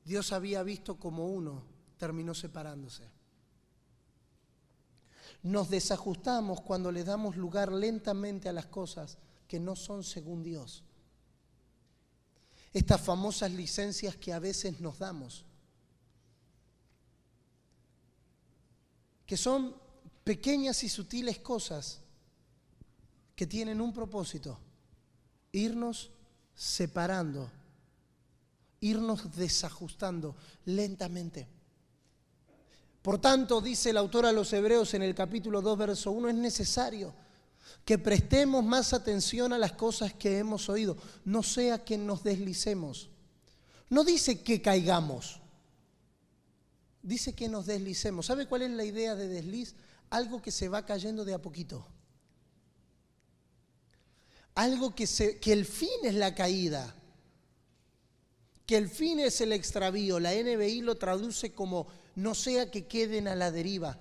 Dios había visto como uno terminó separándose. Nos desajustamos cuando le damos lugar lentamente a las cosas que no son según Dios. Estas famosas licencias que a veces nos damos, que son pequeñas y sutiles cosas que tienen un propósito: irnos separando, irnos desajustando lentamente. Por tanto, dice el autor a los Hebreos en el capítulo 2, verso 1, es necesario que prestemos más atención a las cosas que hemos oído, no sea que nos deslicemos. No dice que caigamos, dice que nos deslicemos. ¿Sabe cuál es la idea de desliz? Algo que se va cayendo de a poquito. Algo que el fin es la caída, que el fin es el extravío. La NBI lo traduce como no sea que queden a la deriva.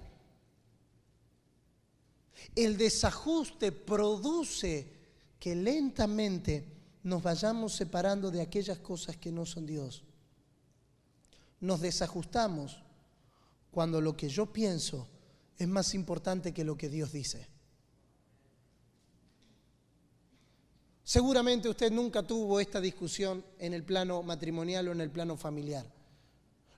El desajuste produce que lentamente nos vayamos separando de aquellas cosas que no son Dios. Nos desajustamos cuando lo que yo pienso es más importante que lo que Dios dice. Seguramente usted nunca tuvo esta discusión en el plano matrimonial o en el plano familiar.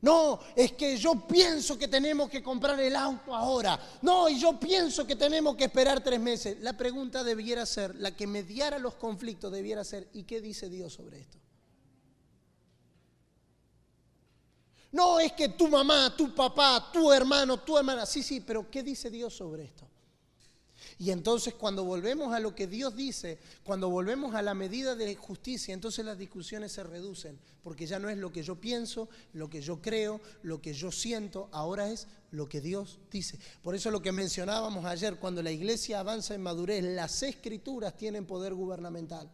No, es que yo pienso que tenemos que comprar el auto ahora. No, y yo pienso que tenemos que esperar 3 meses. La pregunta debiera ser, la que mediara los conflictos debiera ser, ¿y qué dice Dios sobre esto? No, es que tu mamá, tu papá, tu hermano, tu hermana, sí, pero ¿qué dice Dios sobre esto? Y entonces cuando volvemos a lo que Dios dice, cuando volvemos a la medida de justicia, entonces las discusiones se reducen, porque ya no es lo que yo pienso, lo que yo creo, lo que yo siento, ahora es lo que Dios dice. Por eso lo que mencionábamos ayer, cuando la iglesia avanza en madurez, las escrituras tienen poder gubernamental.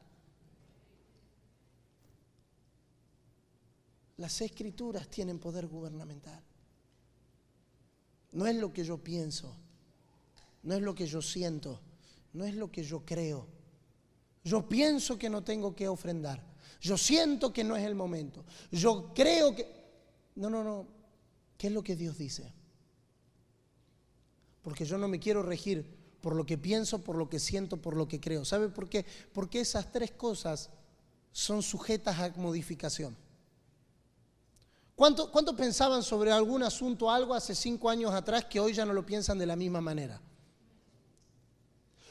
Las escrituras tienen poder gubernamental. No es lo que yo pienso, no es lo que yo siento, no es lo que yo creo. Yo pienso que no tengo que ofrendar. Yo siento que no es el momento. Yo creo que... No. ¿Qué es lo que Dios dice? Porque yo no me quiero regir por lo que pienso, por lo que siento, por lo que creo. ¿Sabe por qué? Porque esas tres cosas son sujetas a modificación. ¿Cuánto pensaban sobre algún asunto, algo hace 5 años atrás que hoy ya no lo piensan de la misma manera?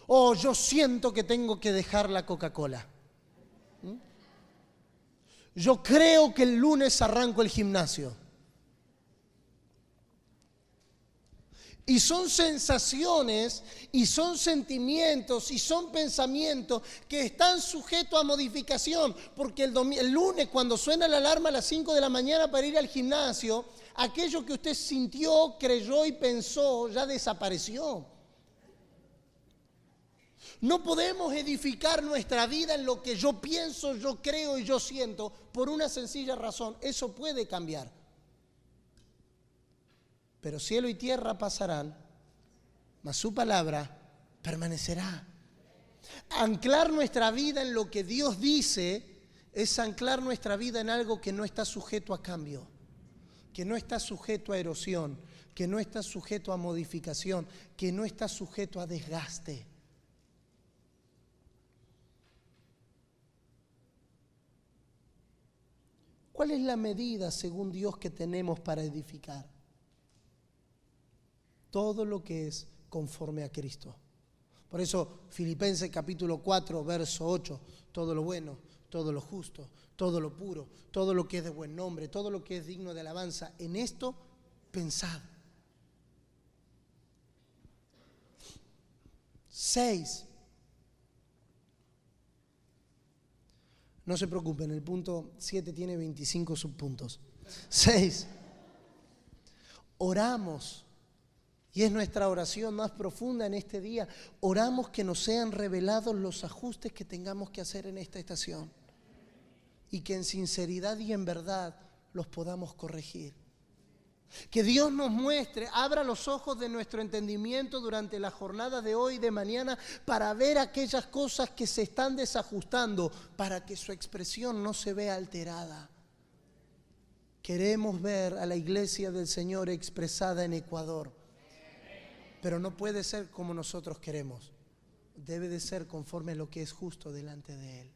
Oh, yo siento que tengo que dejar la Coca-Cola. Yo creo que el lunes arranco el gimnasio. Y son sensaciones, y son sentimientos, y son pensamientos que están sujetos a modificación. Porque el lunes, cuando suena la alarma a las 5 de la mañana para ir al gimnasio, aquello que usted sintió, creyó y pensó ya desapareció. No podemos edificar nuestra vida en lo que yo pienso, yo creo y yo siento por una sencilla razón. Eso puede cambiar. Pero cielo y tierra pasarán, mas su palabra permanecerá. Anclar nuestra vida en lo que Dios dice es anclar nuestra vida en algo que no está sujeto a cambio, que no está sujeto a erosión, que no está sujeto a modificación, que no está sujeto a desgaste. ¿Cuál es la medida, según Dios, que tenemos para edificar? Todo lo que es conforme a Cristo. Por eso, Filipenses capítulo 4, verso 8, todo lo bueno, todo lo justo, todo lo puro, todo lo que es de buen nombre, todo lo que es digno de alabanza, en esto pensad. 6. No se preocupen, el punto 7 tiene 25 subpuntos. 6. Oramos. Y es nuestra oración más profunda en este día. Oramos que nos sean revelados los ajustes que tengamos que hacer en esta estación. Y que en sinceridad y en verdad los podamos corregir. Que Dios nos muestre, abra los ojos de nuestro entendimiento durante la jornada de hoy y de mañana para ver aquellas cosas que se están desajustando, para que su expresión no se vea alterada. Queremos ver a la iglesia del Señor expresada en Ecuador. Pero no puede ser como nosotros queremos. Debe de ser conforme a lo que es justo delante de Él.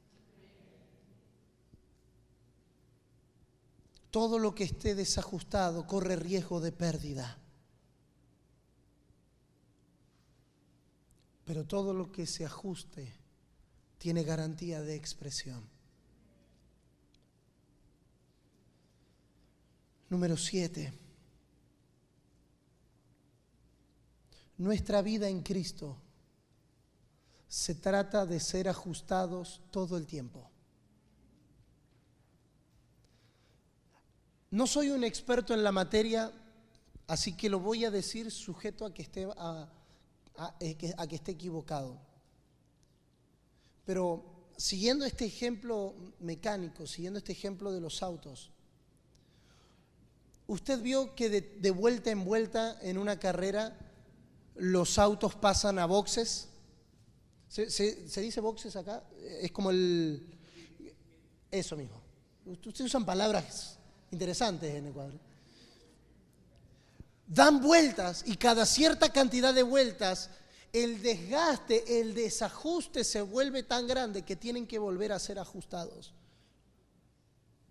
Todo lo que esté desajustado corre riesgo de pérdida. Pero todo lo que se ajuste tiene garantía de expresión. Número 7. Nuestra vida en Cristo se trata de ser ajustados todo el tiempo. No soy un experto en la materia, así que lo voy a decir sujeto a que esté equivocado. Pero siguiendo este ejemplo mecánico, siguiendo este ejemplo de los autos, usted vio que de vuelta en vuelta en una carrera los autos pasan a boxes. ¿Se dice boxes acá? Es como eso mismo. Ustedes usan palabras interesantes en Ecuador. Dan vueltas y cada cierta cantidad de vueltas el desgaste, el desajuste se vuelve tan grande que tienen que volver a ser ajustados.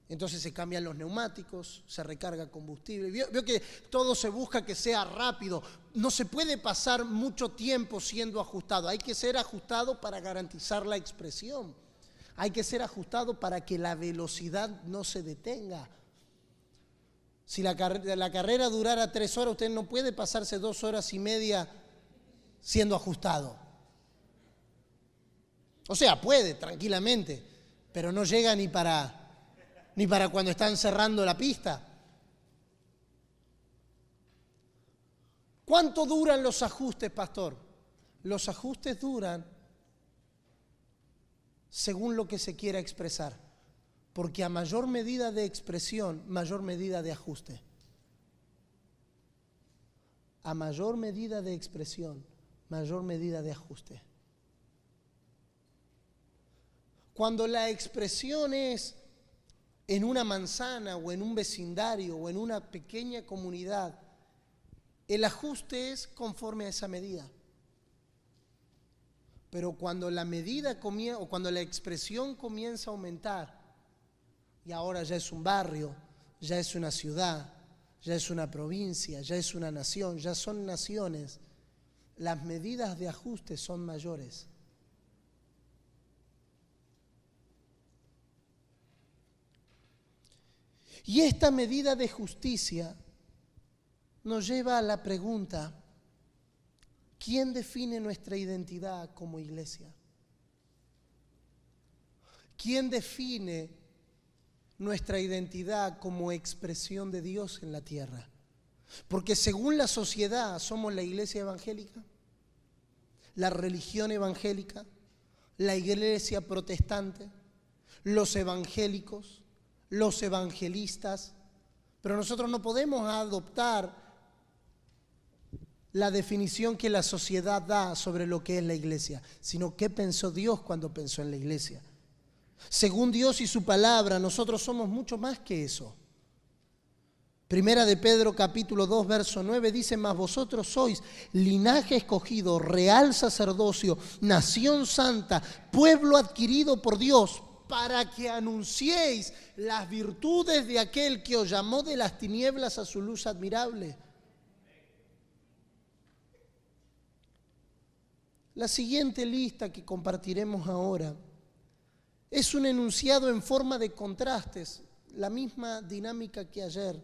Entonces se cambian los neumáticos, se recarga combustible. Veo que todo se busca que sea rápido. No se puede pasar mucho tiempo siendo ajustado. Hay que ser ajustado para garantizar la expresión. Hay que ser ajustado para que la velocidad no se detenga. Si la carrera durara 3 horas, usted no puede pasarse 2 horas y media siendo ajustado. O sea, puede tranquilamente, pero no llega ni para cuando están cerrando la pista. ¿Cuánto duran los ajustes, pastor? Los ajustes duran según lo que se quiera expresar, porque a mayor medida de expresión, mayor medida de ajuste. A mayor medida de expresión, mayor medida de ajuste. Cuando la expresión es en una manzana o en un vecindario o en una pequeña comunidad, el ajuste es conforme a esa medida. Pero cuando la medida comienza, o cuando la expresión comienza a aumentar, y ahora ya es un barrio, ya es una ciudad, ya es una provincia, ya es una nación, ya son naciones, las medidas de ajuste son mayores. Y esta medida de justicia nos lleva a la pregunta: ¿quién define nuestra identidad como iglesia? ¿Quién define nuestra identidad como expresión de Dios en la tierra? Porque según la sociedad somos la iglesia evangélica, la religión evangélica, la iglesia protestante, los evangélicos, los evangelistas, pero nosotros no podemos adoptar la definición que la sociedad da sobre lo que es la iglesia, sino qué pensó Dios cuando pensó en la iglesia. Según Dios y su palabra, nosotros somos mucho más que eso. Primera de Pedro capítulo 2 verso 9 dice: mas vosotros sois linaje escogido, real sacerdocio, nación santa, pueblo adquirido por Dios, para que anunciéis las virtudes de aquel que os llamó de las tinieblas a su luz admirable. La siguiente lista que compartiremos ahora es un enunciado en forma de contrastes, la misma dinámica que ayer,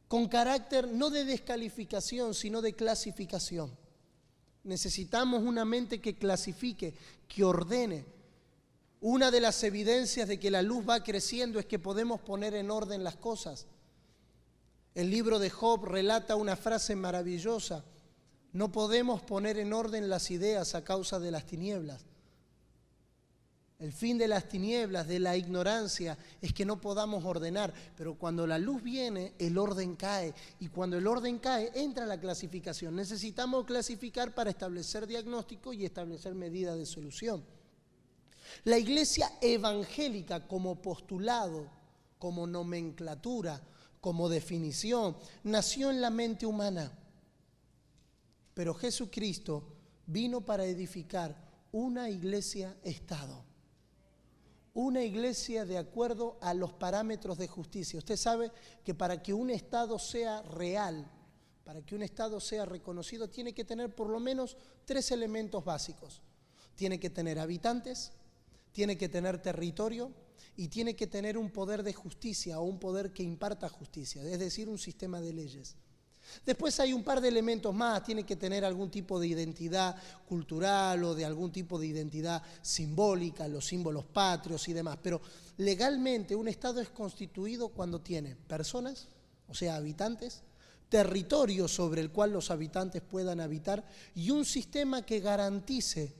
con carácter no de descalificación, sino de clasificación. Necesitamos una mente que clasifique, que ordene. Una de las evidencias de que la luz va creciendo es que podemos poner en orden las cosas. El libro de Job relata una frase maravillosa: no podemos poner en orden las ideas a causa de las tinieblas. El fin de las tinieblas, de la ignorancia, es que no podamos ordenar. Pero cuando la luz viene, el orden cae. Y cuando el orden cae, entra la clasificación. Necesitamos clasificar para establecer diagnóstico y establecer medidas de solución. La iglesia evangélica como postulado, como nomenclatura, como definición, nació en la mente humana. Pero Jesucristo vino para edificar una iglesia-estado. Una iglesia de acuerdo a los parámetros de justicia. Usted sabe que para que un Estado sea real, para que un Estado sea reconocido, tiene que tener por lo menos 3 elementos básicos. Tiene que tener habitantes, tiene que tener territorio y tiene que tener un poder de justicia o un poder que imparta justicia, es decir, un sistema de leyes. Después hay un par de elementos más, tiene que tener algún tipo de identidad cultural o de algún tipo de identidad simbólica, los símbolos patrios y demás. Pero legalmente un Estado es constituido cuando tiene personas, o sea, habitantes, territorio sobre el cual los habitantes puedan habitar y un sistema que garantice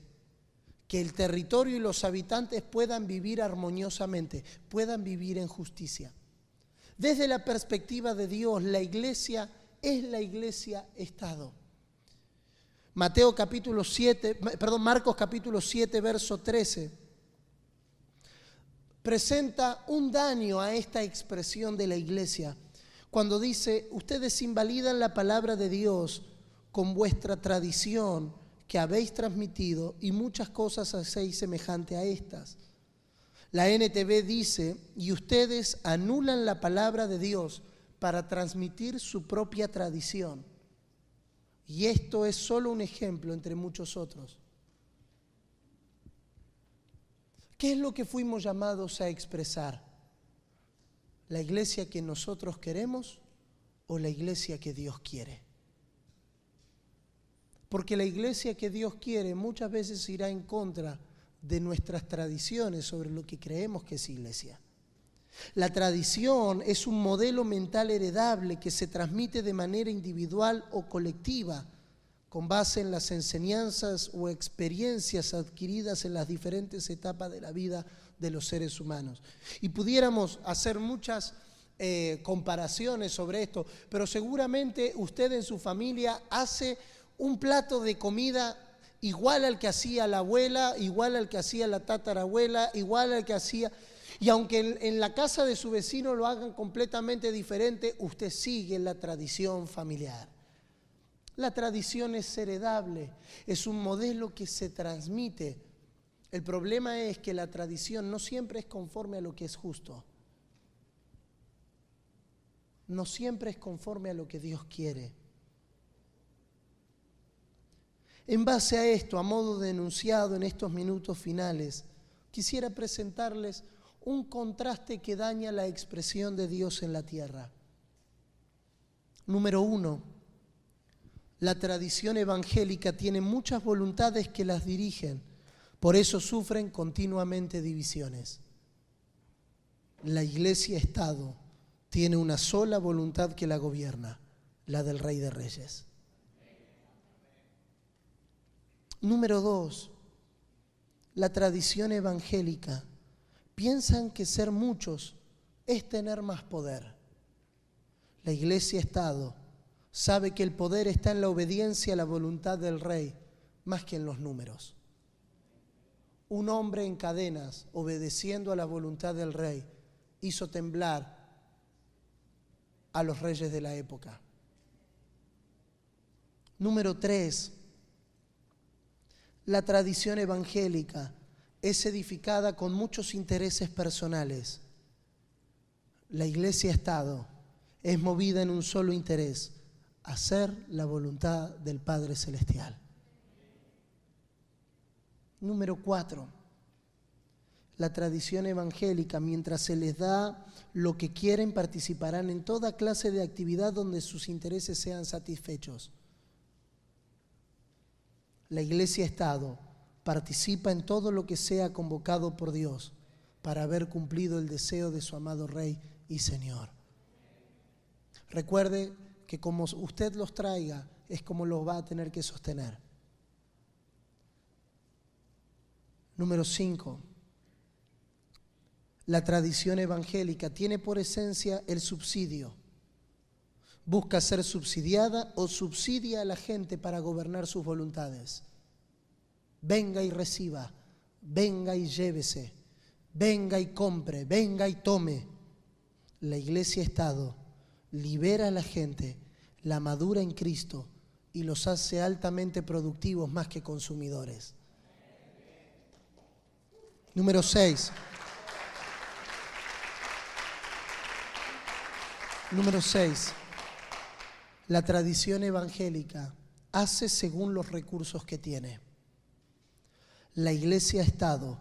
que el territorio y los habitantes puedan vivir armoniosamente, puedan vivir en justicia. Desde la perspectiva de Dios, la iglesia es la iglesia-estado. Marcos capítulo 7, verso 13, presenta un daño a esta expresión de la iglesia, cuando dice: ustedes invalidan la palabra de Dios con vuestra tradición que habéis transmitido y muchas cosas hacéis semejante a estas. La NTV dice: y ustedes anulan la palabra de Dios para transmitir su propia tradición. Y esto es solo un ejemplo entre muchos otros. ¿Qué es lo que fuimos llamados a expresar? ¿La iglesia que nosotros queremos o la iglesia que Dios quiere? Porque la iglesia que Dios quiere muchas veces irá en contra de nuestras tradiciones sobre lo que creemos que es iglesia. La tradición es un modelo mental heredable que se transmite de manera individual o colectiva, con base en las enseñanzas o experiencias adquiridas en las diferentes etapas de la vida de los seres humanos. Y pudiéramos hacer muchas comparaciones sobre esto, pero seguramente usted en su familia hace un plato de comida igual al que hacía la abuela, igual al que hacía la tatarabuela, igual al que hacía... Y aunque en la casa de su vecino lo hagan completamente diferente, usted sigue la tradición familiar. La tradición es heredable, es un modelo que se transmite. El problema es que la tradición no siempre es conforme a lo que es justo. No siempre es conforme a lo que Dios quiere. En base a esto, a modo de enunciado en estos minutos finales, quisiera presentarles un contraste que daña la expresión de Dios en la tierra. Número 1, la tradición evangélica tiene muchas voluntades que las dirigen, por eso sufren continuamente divisiones. La Iglesia-Estado tiene una sola voluntad que la gobierna, la del Rey de Reyes. Número 2, la tradición evangélica piensan que ser muchos es tener más poder. La Iglesia-Estado sabe que el poder está en la obediencia a la voluntad del Rey, más que en los números. Un hombre en cadenas, obedeciendo a la voluntad del Rey, hizo temblar a los reyes de la época. Número 3, la tradición evangélica es edificada con muchos intereses personales. La Iglesia-Estado es movida en un solo interés: hacer la voluntad del Padre Celestial. Número 4, la tradición evangélica, mientras se les da lo que quieren, participarán en toda clase de actividad donde sus intereses sean satisfechos. La Iglesia-Estado participa en todo lo que sea convocado por Dios para haber cumplido el deseo de su amado Rey y Señor. Recuerde que como usted los traiga, es como los va a tener que sostener. Número 5. La tradición evangélica tiene por esencia el subsidio. Busca ser subsidiada o subsidia a la gente para gobernar sus voluntades. Venga y reciba, venga y llévese, venga y compre, venga y tome. La Iglesia-Estado libera a la gente, la madura en Cristo y los hace altamente productivos más que consumidores. Número 6. Número 6. La tradición evangélica hace según los recursos que tiene. La Iglesia-Estado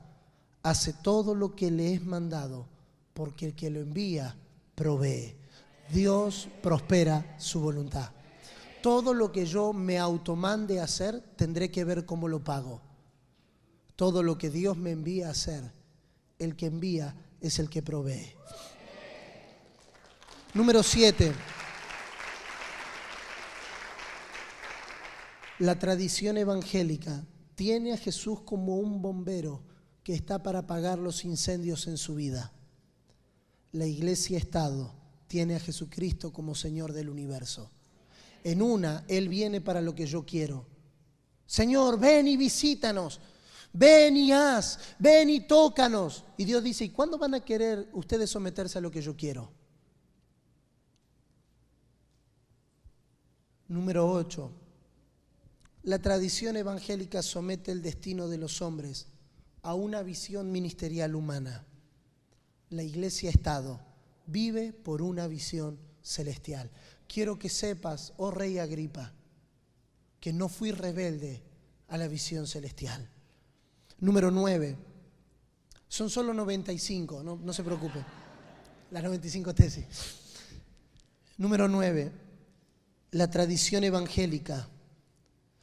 hace todo lo que le es mandado, porque el que lo envía provee. Dios prospera su voluntad. Todo lo que yo me automande a hacer, tendré que ver cómo lo pago. Todo lo que Dios me envía a hacer, el que envía es el que provee. Número 7. La tradición evangélica tiene a Jesús como un bombero que está para apagar los incendios en su vida. La Iglesia-Estado tiene a Jesucristo como Señor del universo. En una, Él viene para lo que yo quiero. Señor, ven y visítanos. Ven y haz. Ven y tócanos. Y Dios dice, ¿y cuándo van a querer ustedes someterse a lo que yo quiero? Número 8. La tradición evangélica somete el destino de los hombres a una visión ministerial humana. La Iglesia-Estado vive por una visión celestial. Quiero que sepas, oh Rey Agripa, que no fui rebelde a la visión celestial. Número 9. Son solo 95, no se preocupe. Las 95 tesis. Número 9. La tradición evangélica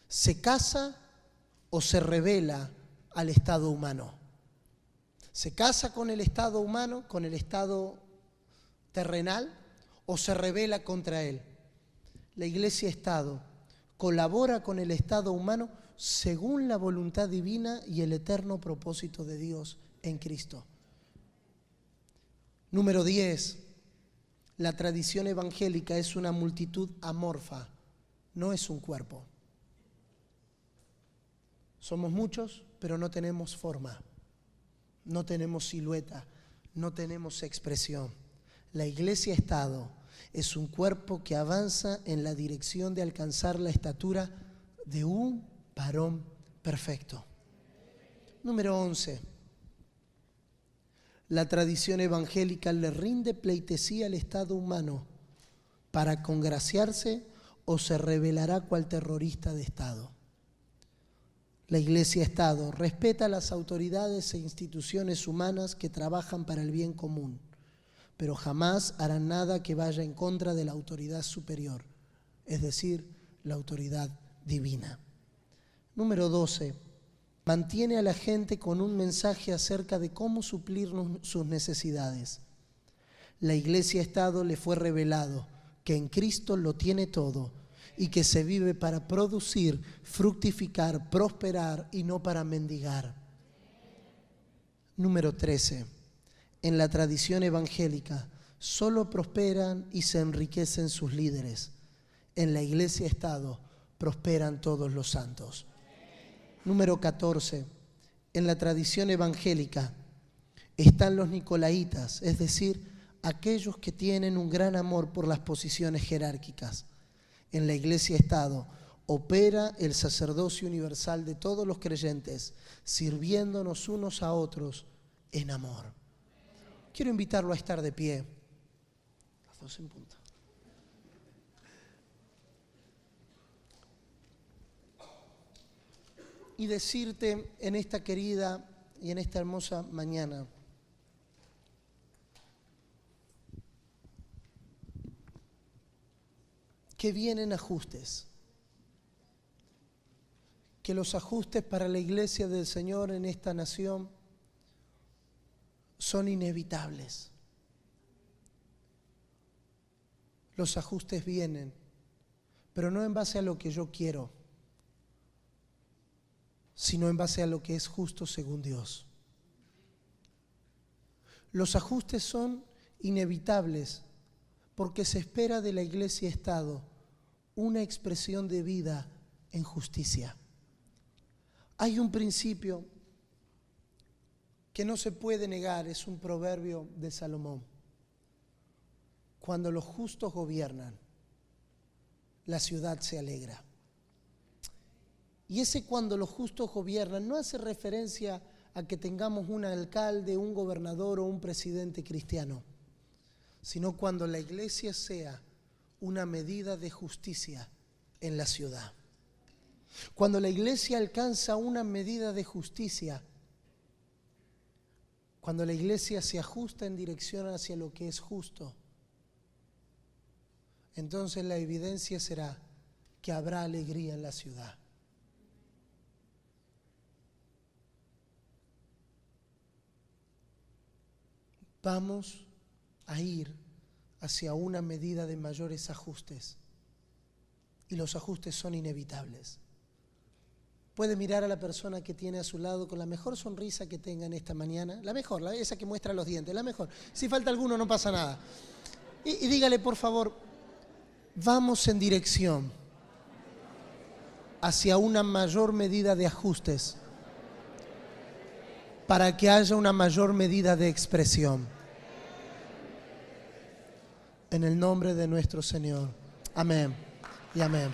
se casa o se revela al estado humano. Se casa con el estado humano, con el estado terrenal, o se revela contra él. La Iglesia-Estado colabora con el estado humano según la voluntad divina y el eterno propósito de Dios en Cristo. Número 10. La tradición evangélica es una multitud amorfa, no es un cuerpo. Somos muchos, pero no tenemos forma, no tenemos silueta, no tenemos expresión. La iglesia-estado es un cuerpo que avanza en la dirección de alcanzar la estatura de un varón perfecto. Número 11. La tradición evangélica le rinde pleitesía al estado humano para congraciarse o se revelará cual terrorista de estado. La iglesia-estado respeta las autoridades e instituciones humanas que trabajan para el bien común, pero jamás harán nada que vaya en contra de la autoridad superior, es decir, la autoridad divina. Número 12. Mantiene a la gente con un mensaje acerca de cómo suplir sus necesidades. La iglesia-estado le fue revelado que en Cristo lo tiene todo y que se vive para producir, fructificar, prosperar y no para mendigar. Número 13. En la tradición evangélica solo prosperan y se enriquecen sus líderes. En la iglesia-estado prosperan todos los santos. Número 14. En la tradición evangélica están los nicolaitas, es decir, aquellos que tienen un gran amor por las posiciones jerárquicas. En la iglesia-estado opera el sacerdocio universal de todos los creyentes, sirviéndonos unos a otros en amor. Quiero invitarlo a estar de pie. Las 12 en punto. Y decirte en esta querida y en esta hermosa mañana que vienen ajustes, que los ajustes para la iglesia del Señor en esta nación son inevitables. Los ajustes vienen, pero no en base a lo que yo quiero, sino en base a lo que es justo según Dios. Los ajustes son inevitables porque se espera de la iglesia-estado una expresión de vida en justicia. Hay un principio que no se puede negar, es un proverbio de Salomón. Cuando los justos gobiernan, la ciudad se alegra. Y ese cuando los justos gobiernan no hace referencia a que tengamos un alcalde, un gobernador o un presidente cristiano, sino cuando la iglesia sea una medida de justicia en la ciudad. Cuando la iglesia alcanza una medida de justicia, cuando la iglesia se ajusta en dirección hacia lo que es justo, entonces la evidencia será que habrá alegría en la ciudad. Vamos a ir hacia una medida de mayores ajustes y los ajustes son inevitables. Puede mirar a la persona que tiene a su lado con la mejor sonrisa que tenga en esta mañana, la mejor, esa que muestra los dientes, la mejor. Si falta alguno no pasa nada. Y dígale, por favor, vamos en dirección hacia una mayor medida de ajustes para que haya una mayor medida de expresión. En el nombre de nuestro Señor. Amén y amén.